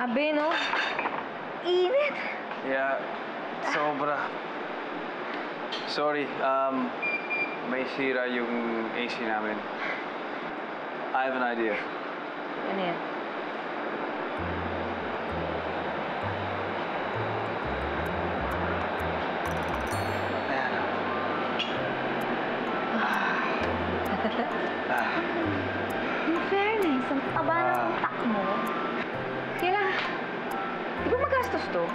Grabe, no? Init. Yeah, sobra. Sorry, may sira yung AC namin. I have an idea. Ano yan? Ayan. In fairness, ang taba ng utak mo. Kaya, di ba magastos to?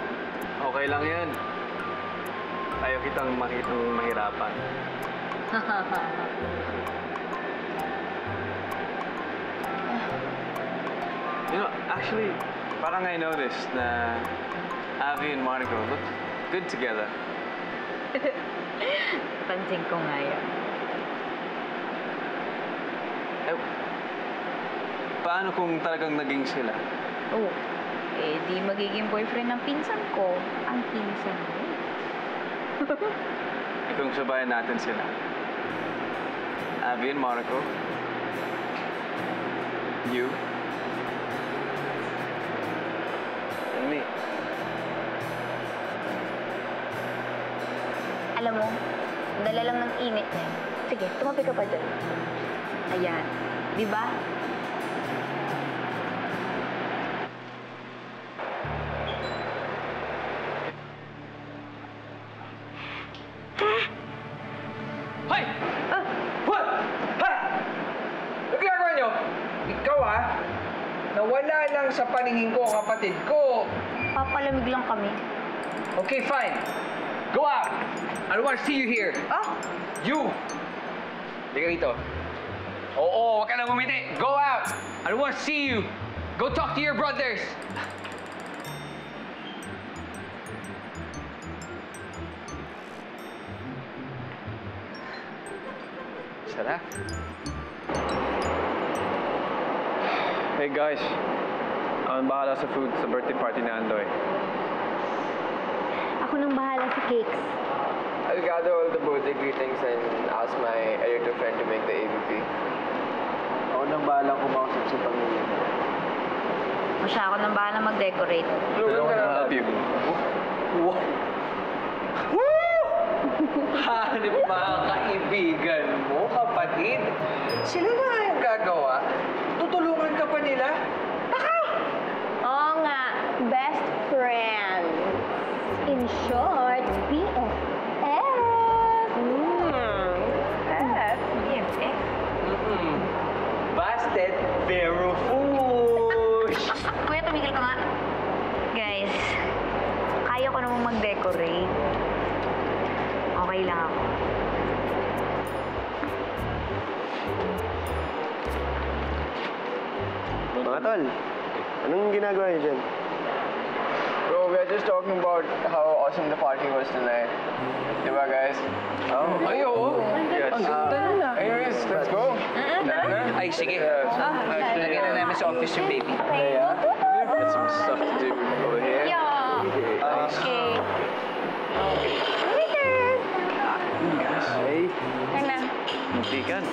Okay lang yan. Ayaw kitang makitang mahirapan. You know, actually, parang I noticed na Avi and Monica look good together. Pansin ko nga yan. Eh, paano kung talagang naging sila? Oh, eh di magiging boyfriend ng pinsan ko. Ang pinsan mo. Kung sabayan natin sila. Avi and Monica. You. And me. Alam mo, dala lang ng init niya. Sige, tumabi ka pa dyan. Ayan. Di ba? Hoy! What? Ha? Ano ginagawa niyo? Ikaw nawala lang sa paningin ko ang kapatid ko. Papalamig lang kami. Okay, fine. Go out. I don't want to see you here. Ah! You! Hindi ka rito. Oo, wag ka na bumiti. Go out. I don't want to see you. Go talk to your brothers. Sarap. Hey guys, ang bahala sa food sa birthday party ni Andoy. Ako nang bahala sa cakes. I'll gather all the birthday greetings and ask my editor friend to make the AVP. Ako nang bahala kumausap sa pamilya. O siya, ako nang bahala mag-decorate. Tulungan ka na natin. Wow! Hanip mga kaibigan mo, kapatid. Sila na nga yung gagawa. Tutulungan ka pa nila. Oo nga, best friend. In short, BFF. BFF. Busted, pero fush. Kuya, tumigil ka nga. Guys, kaya ko namang mag-decorate. Okay lang ako. Mga tol, anong ginagawa niyo dyan? Bro, we are just talking about how awesome the party was tonight. Diba, guys? Oh, ayo. Yes. Anyways, let's go. Ay, sige. Lagyan na namin sa office yung baby. Got some stuff to do over here. Yeah. Okay. Guys, hey. Turn na. Muntikan.